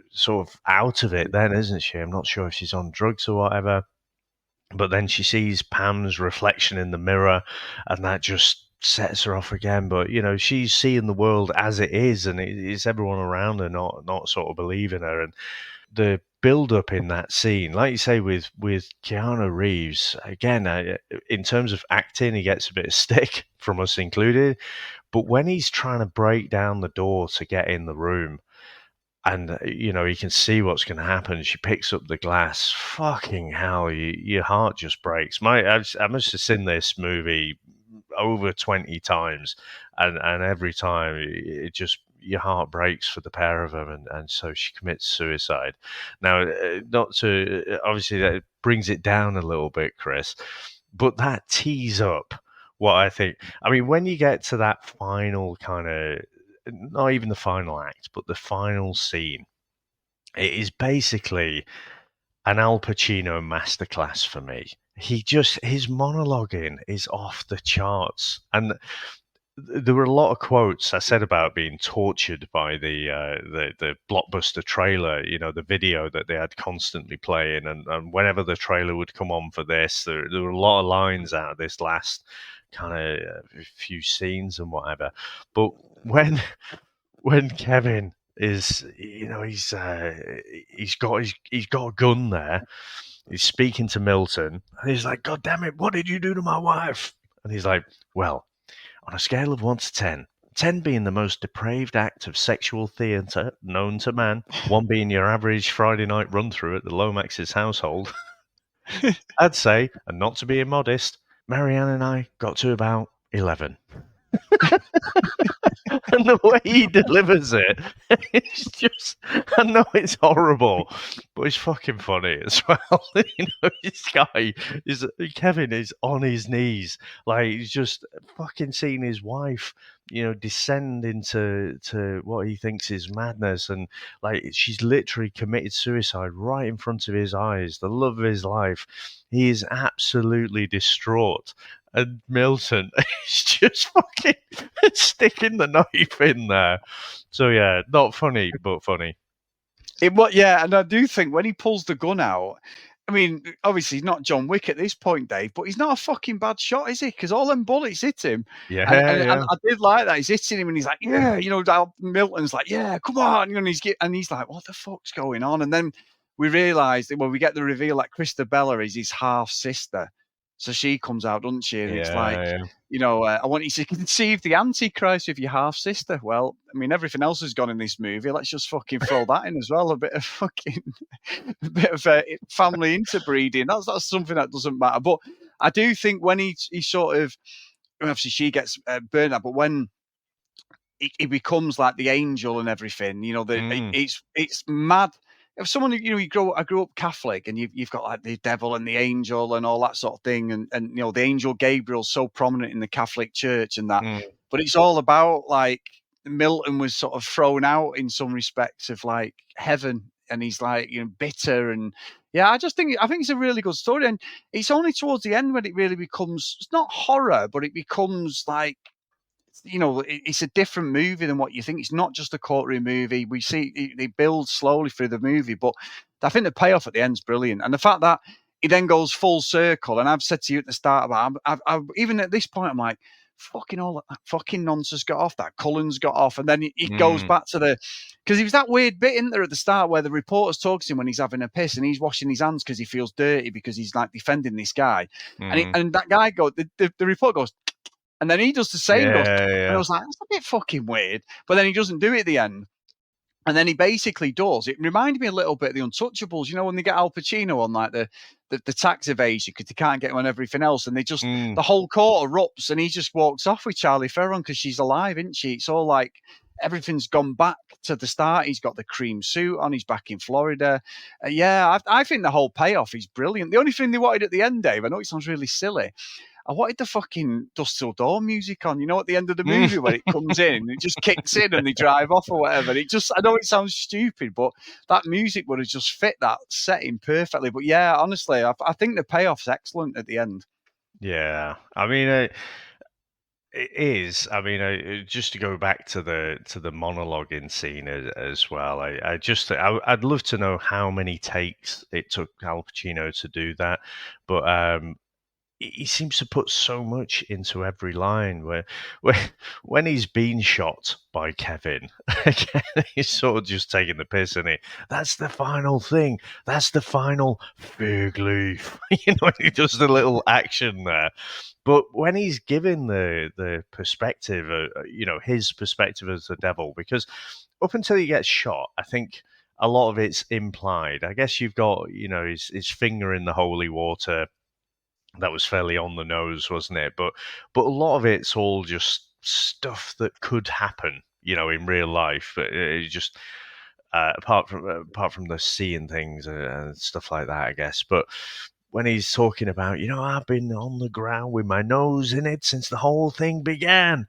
sort of out of it then, isn't she? I'm not sure if she's on drugs or whatever, but then she sees Pam's reflection in the mirror, and that just sets her off again. But you know, she's seeing the world as it is, and it's everyone around her not sort of believing her. And the build up in that scene, like you say, with Keanu Reeves, again, in terms of acting, he gets a bit of stick from us included, but when he's trying to break down the door to get in the room, and, you know, you can see what's going to happen. She picks up the glass. Fucking hell, your heart just breaks. I must have seen this movie over 20 times. And every time, it just, your heart breaks for the pair of them. And so she commits suicide. Now, obviously, that brings it down a little bit, Chris. But that tees up what I think. I mean, when you get to that final kind of, not even the final act, but the final scene, it is basically an Al Pacino masterclass for me. His monologuing is off the charts. And there were a lot of quotes I said about being tortured by the Blockbuster trailer, you know, the video that they had constantly playing. And whenever the trailer would come on for this, there were a lot of lines out of this last kind of few scenes and whatever. But when Kevin is, you know, he's got a gun there, he's speaking to Milton, and he's like, God damn it, what did you do to my wife? And he's like, well, on a scale of 1 to 10, 10 being the most depraved act of sexual theatre known to man, 1 being your average Friday night run through at the Lomax's household, I'd say, and not to be immodest, Marianne and I got to about 11. And the way he delivers it, it's just, I know it's horrible, but it's fucking funny as well. You know, Kevin is on his knees, like he's just fucking seeing his wife, you know, descend into what he thinks is madness, and like she's literally committed suicide right in front of his eyes, the love of his life. He is absolutely distraught. And Milton is just fucking sticking the knife in there. So yeah, not funny, but funny. And I do think when he pulls the gun out, I mean, obviously he's not John Wick at this point, Dave, but he's not a fucking bad shot, is he? Because all them bullets hit him. Yeah, And yeah. I did like that. He's hitting him and he's like, yeah, Milton's like, yeah, come on. And he's like, what the fuck's going on? And then we realised, we get the reveal that Christabella is his half sister. So she comes out, doesn't she? And it's like, I want you to conceive the Antichrist with your half sister. Well, I mean, everything else has gone in this movie. Let's just fucking throw that in as well. A bit of family interbreeding. That's something that doesn't matter. But I do think when he sort of, obviously she gets burned out, but when he becomes like the angel and everything, it's mad. If someone, I grew up Catholic, and you've got like the devil and the angel and all that sort of thing, and the angel Gabriel's so prominent in the Catholic Church and that, but it's all about like Milton was sort of thrown out in some respects of like heaven, and he's like bitter, and I think it's a really good story, and it's only towards the end when it really becomes, it's not horror, but it becomes like, it's a different movie than what you think. It's not just a courtroom movie. We see they build slowly through the movie, but I think the payoff at the end is brilliant. And the fact that it then goes full circle, and I've said to you at the start about, even at this point, I'm like, fucking all that fucking nonsense got off, that Cullen's got off, and then it goes back to because it was that weird bit in there at the start where the reporter's talking to him when he's having a piss and he's washing his hands because he feels dirty because he's like defending this guy, and that guy the reporter goes, and then he does the same. And I was like, that's a bit fucking weird. But then he doesn't do it at the end. And then he basically does. It reminded me a little bit of The Untouchables, when they get Al Pacino on like the tax evasion because they can't get him on everything else. And they just, the whole court erupts and he just walks off with Charlize Theron because she's alive, isn't she? It's all like everything's gone back to the start. He's got the cream suit on. He's back in Florida. I think the whole payoff is brilliant. The only thing they wanted at the end, Dave, I know it sounds really silly, I wanted the fucking Dusk Till Dawn music on, at the end of the movie when it comes in, it just kicks in and they drive off or whatever. I know it sounds stupid, but that music would have just fit that setting perfectly. But yeah, honestly, I think the payoff's excellent at the end. Yeah, I mean, it is. I mean, just to go back to the monologuing scene as well. I'd love to know how many takes it took Al Pacino to do that, but he seems to put so much into every line. Where when he's been shot by Kevin, again, he's sort of just taking the piss, and that's the final thing. That's the final fig leaf. He does the little action there. But when he's given the perspective, his perspective as the devil, because up until he gets shot, I think a lot of it's implied. I guess you've got, his finger in the holy water. That was fairly on the nose, wasn't it? But a lot of it's all just stuff that could happen, in real life. It just apart from the seeing things and stuff like that, I guess. But when he's talking about, I've been on the ground with my nose in it since the whole thing began,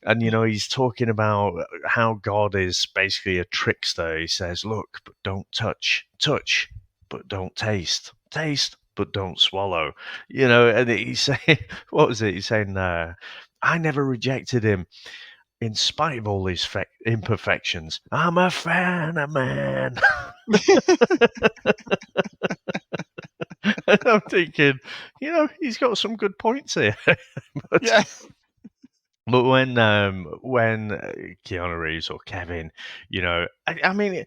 and he's talking about how God is basically a trickster. He says, "Look, but don't touch, but don't taste, but don't swallow," and he's saying, what was it? He's saying, I never rejected him in spite of all his imperfections. I'm a fan of man. And I'm thinking, he's got some good points here. Yeah. But when Keanu Reeves or Kevin, I mean,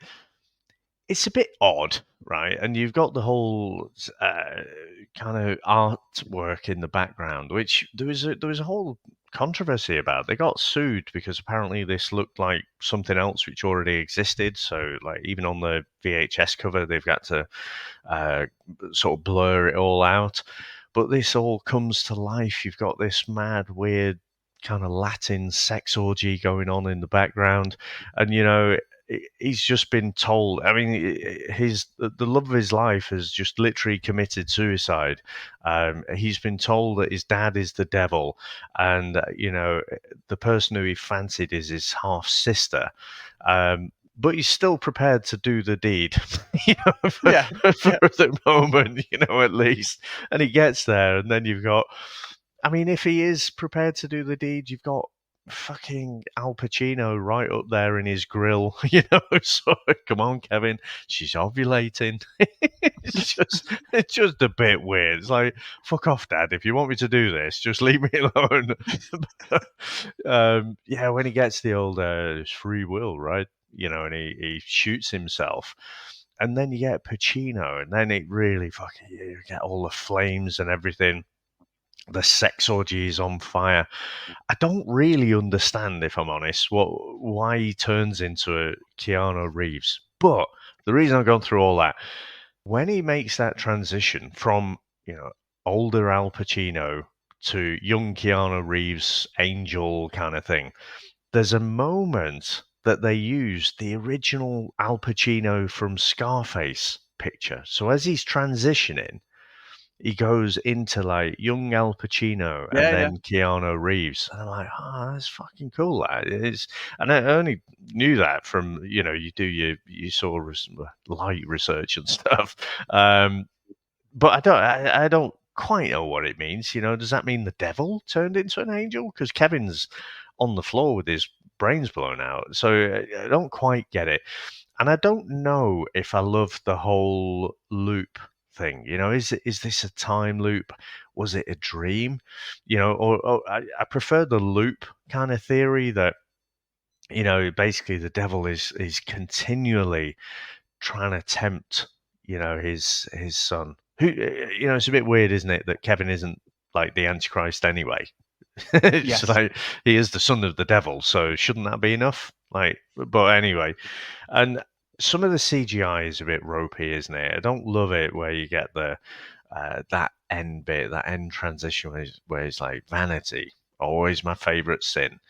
it's a bit odd, right? And you've got the whole kind of artwork in the background, which there was a whole controversy about. They got sued because apparently this looked like something else which already existed. So, like, even on the VHS cover, they've got to sort of blur it all out. But this all comes to life. You've got this mad, weird kind of Latin sex orgy going on in the background, and he's just been told. I mean, the love of his life has just literally committed suicide. He's been told that his dad is the devil, and the person who he fancied is his half sister. But he's still prepared to do the deed, for the moment, at least. And he gets there, and then you've got. I mean, if he is prepared to do the deed, you've got fucking Al Pacino right up there in his grill, so come on, Kevin, she's ovulating. it's just a bit weird. It's like, fuck off, Dad. If you want me to do this, just leave me alone. Yeah, when he gets the old free will, right? And he shoots himself. And then you get Pacino, and then it really fucking, you get all the flames and everything. The sex orgy is on fire. I don't really understand, if I'm honest, why he turns into a Keanu Reeves. But the reason I've gone through all that, when he makes that transition from, older Al Pacino to young Keanu Reeves, angel kind of thing, there's a moment that they use the original Al Pacino from Scarface picture. So as he's transitioning, he goes into like young Al Pacino and then Keanu Reeves. And I'm like, that's fucking cool. That is. And I only knew that from, you do your sort of light research and stuff. But I don't quite know what it means. Does that mean the devil turned into an angel? Because Kevin's on the floor with his brains blown out. So I don't quite get it. And I don't know if I love the whole loop thing. Is this a time loop? Was it a dream? Or I prefer the loop kind of theory that, basically the devil is continually trying to tempt, his son. Who, it's a bit weird, isn't it, that Kevin isn't like the Antichrist anyway? It's like he is the son of the devil, so shouldn't that be enough? But anyway, and some of the CGI is a bit ropey, isn't it? I don't love it where you get the that end bit, that end transition where it's like vanity, always my favourite sin.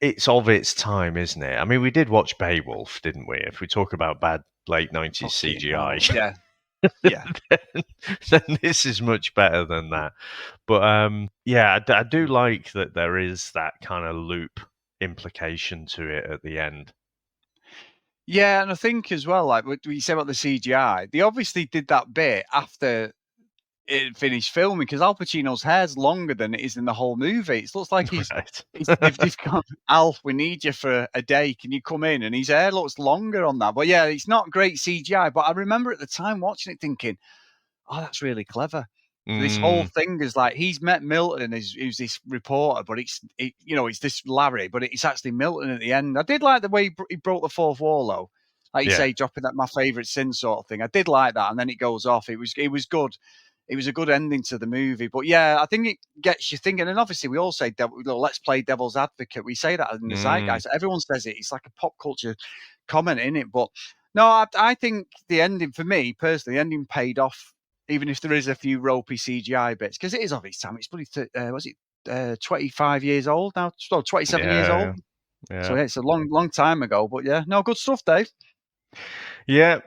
It's of its time, isn't it? I mean, we did watch Beowulf, didn't we? If we talk about bad late 90s CGI. Then this is much better than that. But I do like that there is that kind of loop implication to it at the end. Yeah, and I think as well, like what you said about the CGI, they obviously did that bit after it finished filming because Al Pacino's hair's longer than it is in the whole movie. It looks like they've gone, Al, we need you for a day. Can you come in? And his hair looks longer on that. But yeah, it's not great CGI. But I remember at the time watching it thinking, oh, that's really clever. This whole thing is like he's met Milton, who's this reporter, but it's this Larry, but it's actually Milton at the end. I did like the way he broke the fourth wall, though. Like you say, dropping that my favourite sin sort of thing. I did like that, and then it goes off. It was good. It was a good ending to the movie. But yeah, I think it gets you thinking. And obviously, we all say, let's play devil's advocate. We say that in the zeitgeist. Everyone says it. It's like a pop culture comment, in it. But no, I think the ending, for me personally, the ending paid off. Even if there is a few ropey CGI bits, because it is of its time. It's probably 25 years old now? 27 years old. Yeah. So it's a long time ago. But yeah, no, good stuff, Dave. Yeah.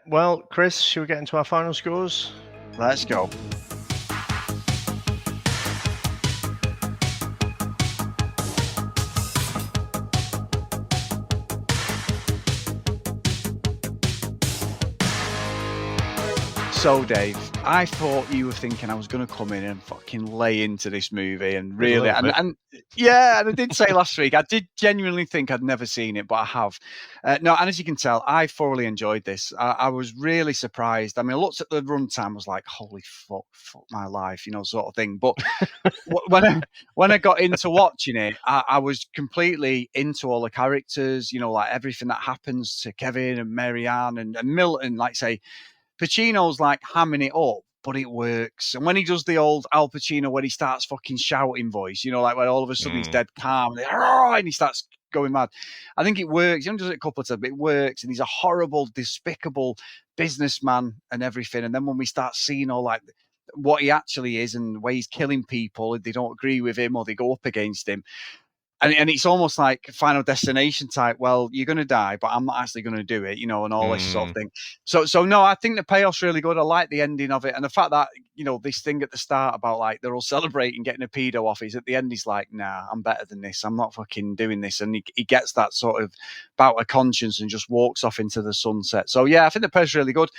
Well, Chris, should we get into our final scores? Let's go. So, Dave, I thought you were thinking I was going to come in and fucking lay into this movie and really, and I did say last week, I did genuinely think I'd never seen it, but I have. No, and as you can tell, I thoroughly enjoyed this. I was really surprised. I mean, I looked at the runtime, I was like, holy fuck my life, sort of thing. But when I got into watching it, I was completely into all the characters, like everything that happens to Kevin and Marianne and Milton, like say, Pacino's like hamming it up, but it works. And when he does the old Al Pacino, when he starts fucking shouting voice, like when all of a sudden he's dead calm and he starts going mad. I think it works. He only does it a couple of times, but it works. And he's a horrible, despicable businessman and everything. And then when we start seeing all like what he actually is and the way he's killing people, and they don't agree with him or they go up against him. And it's almost like Final Destination type. Well, you're going to die, but I'm not actually going to do it, and all this sort of thing. So no, I think the payoff's really good. I like the ending of it, and the fact that this thing at the start about like they're all celebrating getting a pedo off. At the end, he's like, nah, I'm better than this. I'm not fucking doing this, and he gets that sort of bout of conscience and just walks off into the sunset. So yeah, I think the payoff's really good.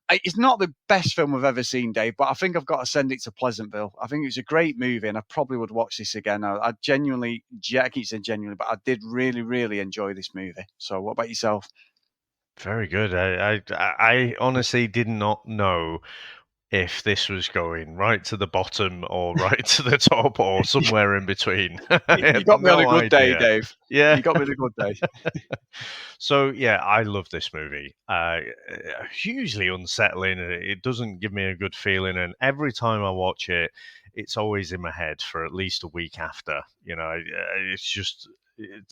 It's not the best film I've ever seen, Dave, but I think I've got to send it to Pleasantville. I think it was a great movie, and I probably would watch this again. I genuinely, I keep saying genuinely, but I did really, really enjoy this movie. So, what about yourself? Very good. I honestly did not know if this was going right to the bottom or right to the top or somewhere in between. I You had got me on a no good day, idea. Dave. Yeah. You got me on a good day. So yeah, I love this movie. Hugely unsettling. It doesn't give me a good feeling, and every time I watch it, it's always in my head for at least a week after. It's just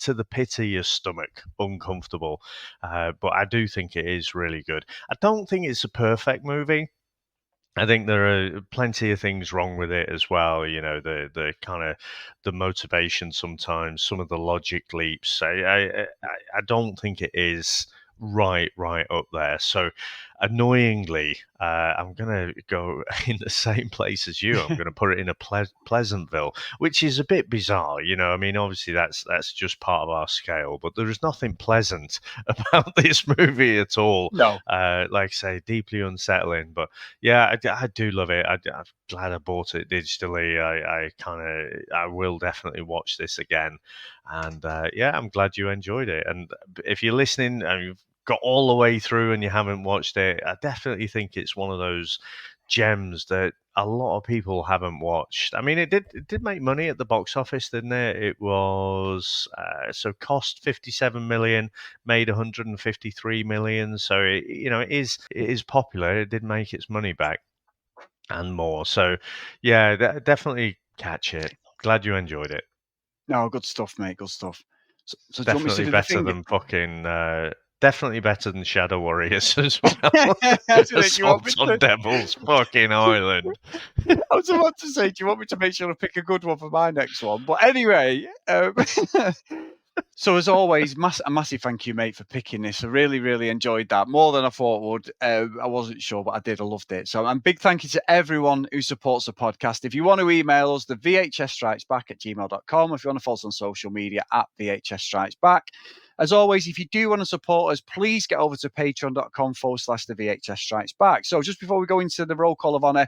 to the pit of your stomach, uncomfortable. But I do think it is really good. I don't think it's a perfect movie. I think there are plenty of things wrong with it as well. The kind of the motivation sometimes, some of the logic leaps. I don't think it is right up there. So annoyingly, I'm going to go in the same place as you. I'm going to put it in a Pleasantville, which is a bit bizarre. I mean, obviously that's just part of our scale, but there is nothing pleasant about this movie at all. No. Like I say, deeply unsettling. But yeah, I do love it. I'm glad I bought it digitally. I will definitely watch this again. And yeah, I'm glad you enjoyed it. And if you're listening and you've got all the way through and you haven't watched it, I definitely think it's one of those gems that a lot of people haven't watched. I mean, it did make money at the box office, didn't it? It was so cost 57 million, made 153 million. So it is popular. It did make its money back and more. So yeah, definitely catch it. Glad you enjoyed it. No, good stuff, mate. Good stuff. So do you want me to Definitely do the better thing? than fucking. Definitely better than Shadow Warriors as well. Do you want me Assault on Devil's fucking Island. I was about to say, do you want me to make sure I pick a good one for my next one? But anyway, so as always, a massive thank you, mate, for picking this. I really, really enjoyed that. More than I thought would. I wasn't sure, but I did. I loved it. So a big thank you to everyone who supports the podcast. If you want to email us, the vhsstrikesback@gmail.com. If you want to follow us on social media, @vhsstrikesback. As always, if you do want to support us, please get over to patreon.com/the VHS Strikes Back. So just before we go into the roll call of honour,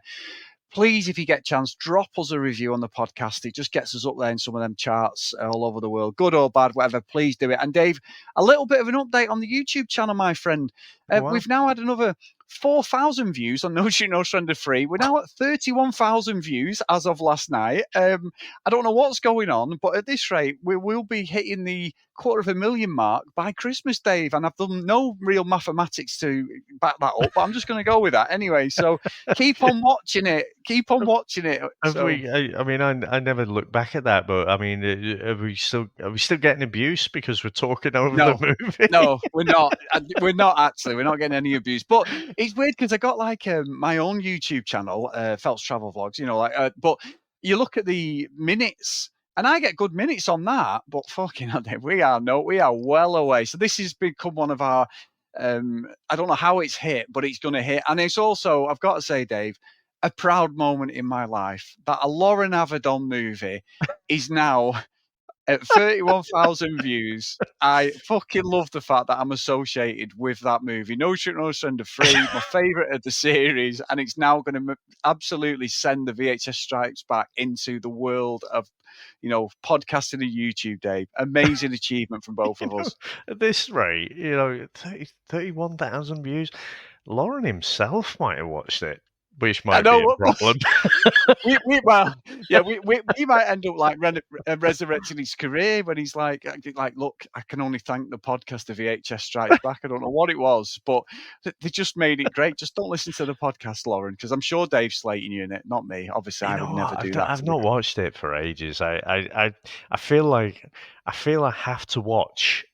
please, if you get a chance, drop us a review on the podcast. It just gets us up there in some of them charts all over the world, good or bad, whatever. Please do it. And Dave, a little bit of an update on the YouTube channel, my friend. Wow. We've now had another 4,000 views on No Shoot No Surrender Free. We're now at 31,000 views as of last night. I don't know what's going on, but at this rate, we will be hitting the 250,000 mark by Christmas, Dave. And I've done no real mathematics to back that up, but I'm just going to go with that anyway. So keep on watching it. Keep on watching it. I mean, I never look back at that, but I mean, are we still getting abuse because we're talking over the movie? No, we're not. We're not actually. We're not getting any abuse. But it's weird because I got like my own YouTube channel, Phelps Travel Vlogs. But you look at the minutes, and I get good minutes on that. But fucking hell, Dave, we are well away. So this has become one of our. I don't know how it's hit, but it's going to hit, and it's also, I've got to say, Dave, a proud moment in my life that a Lauren Avedon movie is now at 31,000 views. I fucking love the fact that I'm associated with that movie. No Shoot No Surrender Free, my favourite of the series, and it's now going to absolutely send the VHS Strikes Back into the world of, podcasting and YouTube, Dave. Amazing achievement from both of us. At this rate, 31,000 views. Lauren himself might have watched it, which might be a problem. we might end up like resurrecting his career when he's like, look, I can only thank the podcast of VHS Strikes Back. I don't know what it was, but they just made it great. Just don't listen to the podcast, Lauren, because I'm sure Dave's slating you in it, not me. Obviously, I would never do that. I've not watched it for ages. I feel like I have to watch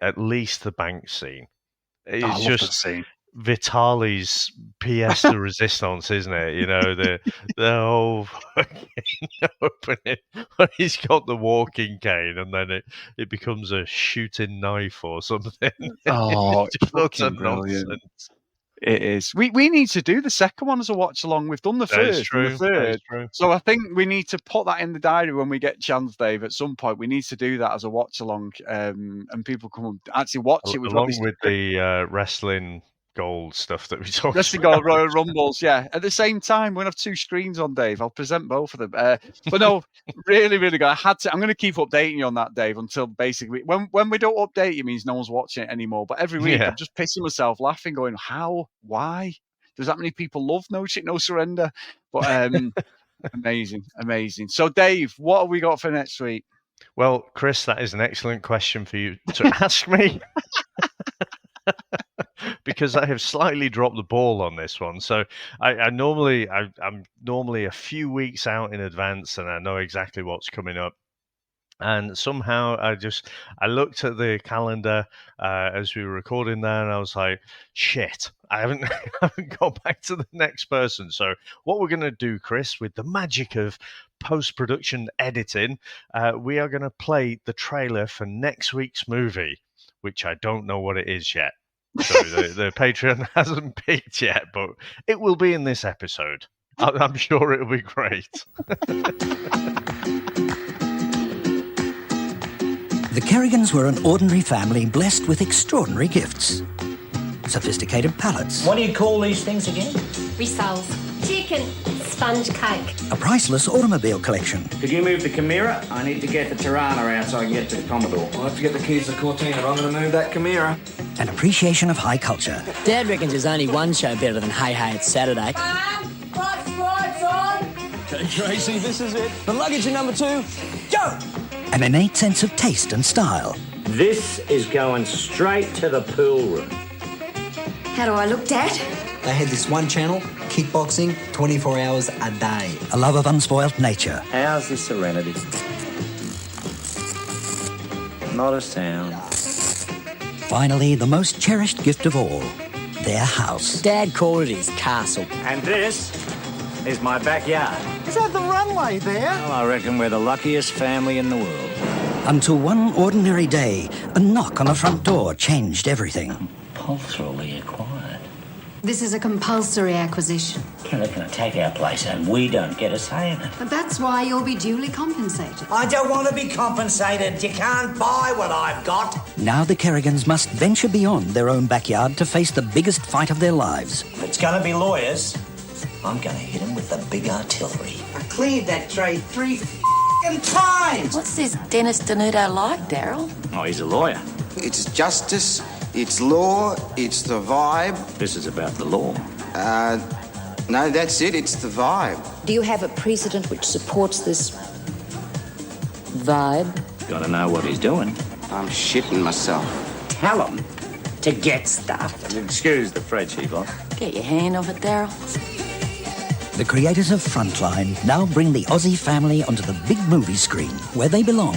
at least the bank scene. It's just scene. Vitali's pièce de résistance, isn't it? The whole fucking opening when he's got the walking cane and then it becomes a shooting knife or something. Oh, it's fucking brilliant. Nonsense. It is. We need to do the second one as a watch along. We've done the first and the third. So I think we need to put that in the diary when we get a chance, Dave. At some point, we need to do that as a watch along, and people come and actually watch it. Along with the wrestling Gold stuff that we talked Just to about. go Royal Rumbles, yeah. At the same time, we're going to have 2 screens on, Dave. I'll present both of them. But no, really, really good. I'm going to keep updating you on that, Dave, until basically when we don't update you means no one's watching it anymore. But every week I'm just pissing myself laughing, going, how, why? Does that many people love No Shit, No Surrender? But amazing. So, Dave, what have we got for next week? Well, Chris, that is an excellent question for you to ask me. Because I have slightly dropped the ball on this one. So I'm normally a few weeks out in advance, and I know exactly what's coming up. And somehow I looked at the calendar as we were recording there, and I was like, shit, I haven't got back to the next person. So what we're going to do, Chris, with the magic of post-production editing, we are going to play the trailer for next week's movie, which I don't know what it is yet. So the Patreon hasn't peaked yet, but it will be in this episode. I'm sure it'll be great. The Kerrigans were an ordinary family blessed with extraordinary gifts. Sophisticated palates. What do you call these things again? Rissoles. Chicken. Sponge cake. A priceless automobile collection. Could you move the Chimera? I need to get the Tirana out so I can get to the Commodore. I'll have to get the keys to Cortina if I'm going to move that Chimera. An appreciation of high culture. Dad reckons there's only one show better than Hey Hey It's Saturday. What's rights on? Okay, Tracy, this is it. The luggage in number 2, go! An innate sense of taste and style. This is going straight to the pool room. How do I look, Dad? They had this one channel, kickboxing, 24 hours a day. A love of unspoiled nature. How's the Serenity? Not a sound. Finally, the most cherished gift of all, their house. Dad called it his castle. And this is my backyard. Is that the runway there? Well, I reckon we're the luckiest family in the world. Until one ordinary day, a knock on the front door changed everything. Compulsorily acquired. This is a compulsory acquisition. They're going to take our place and we don't get a say in it. But that's why you'll be duly compensated. I don't want to be compensated. You can't buy what I've got. Now the Kerrigans must venture beyond their own backyard to face the biggest fight of their lives. If it's going to be lawyers, I'm going to hit them with the big artillery. I cleared that tray 3 times. What's this Dennis Denuto like, Daryl? Oh, he's a lawyer. It's justice, it's law, it's the vibe. This is about the law. No, that's it, it's the vibe. Do you have a precedent which supports this vibe? Got to know what he's doing. I'm shitting myself. Tell him to get stuffed. Excuse the Frenchie, boss. Get your hand off it, Daryl. The creators of Frontline now bring the Aussie family onto the big movie screen, where they belong.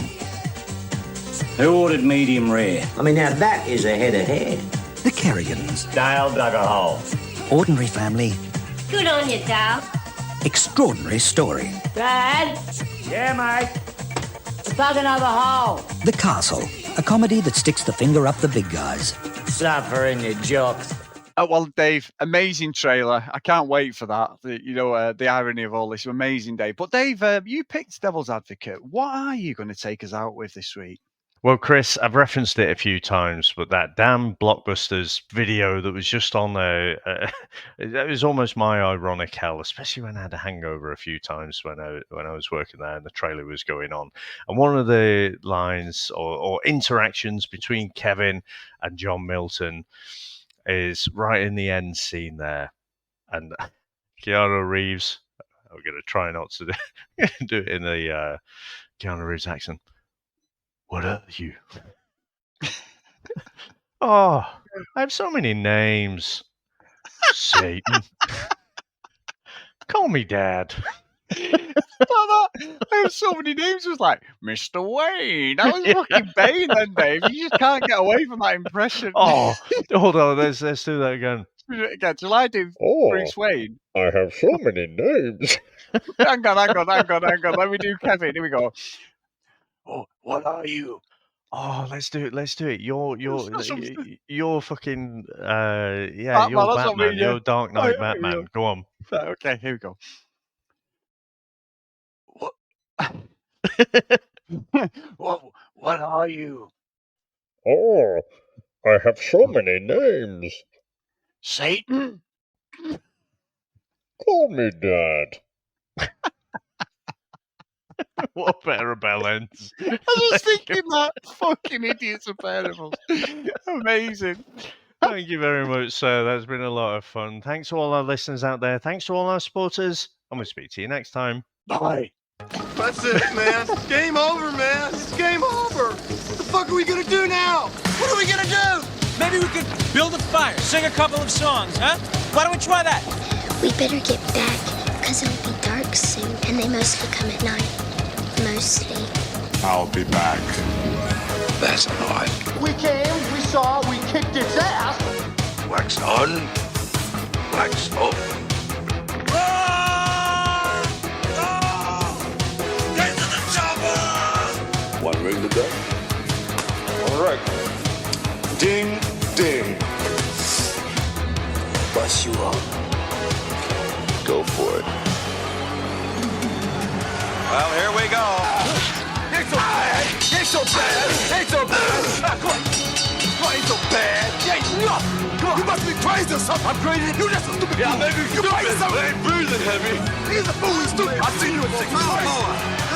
Who ordered medium rare? I mean, now that is a head of hair. The Kerrigans. Dale dug a hole. Ordinary family, Good on you, Dal. extraordinary story. Dad, Yeah, mate. dug another hole. The Castle, a comedy that sticks the finger up the big guys. Suffer in your jocks. Oh, well, Dave, amazing trailer. I can't wait for that. The irony of all this, amazing, Dave. But Dave, you picked Devil's Advocate. What are you going to take us out with this week? Well, Chris, I've referenced it a few times, but that damn Blockbusters video that was just on there, it was almost my ironic hell, especially when I had a hangover a few times when I was working there and the trailer was going on. And one of the lines or interactions between Kevin and John Milton is right in the end scene there. And Keanu Reeves, I'm going to try not to do it in the Keanu Reeves accent. What are you? Oh, I have so many names. Satan. Call me Dad. I have so many names. It was like Mr. Wayne. That was fucking Bane then, Dave. You just can't get away from that impression. Oh, hold on. Let's do that again. Again, shall I do Bruce Wayne? I have so many names. Hang on. Let me do Kevin. Here we go. Oh, what are you? Oh, let's do it. You're fucking Batman, you're that's not me, Batman. yeah. You're Dark Knight yeah, Batman. yeah. Go on. Okay, here we go. What are you? Oh, I have so many names. Satan. Call me Dad. What a pair of bellends. I was thinking that. Fucking idiots are pairables. Amazing. Thank you very much, sir. That's been a lot of fun. Thanks to all our listeners out there. Thanks to all our supporters. And we'll speak to you next time. Bye. That's it, man. Game over, man. It's game over. What the fuck are we gonna do now? What are we gonna do? Maybe we could build a fire, sing a couple of songs, huh? Why don't we try that? We better get back, because it'll be dark soon, and they mostly come at night. Mostly. I'll be back. That's odd. We came, we saw, we kicked its ass. Wax on, wax off. Get to the chopper! One ring to go. All right. Ding, ding. Bust you up. Go for it. Well, here we go. Ain't so bad. Ain't so bad. Ain't so bad. Come on, ain't so bad. Come on. You must be crazy or something. I'm crazy. You just a stupid fool. Maybe you crazy or something. I ain't breathing heavy. He's a fool. He's stupid. I've seen you in 6 months.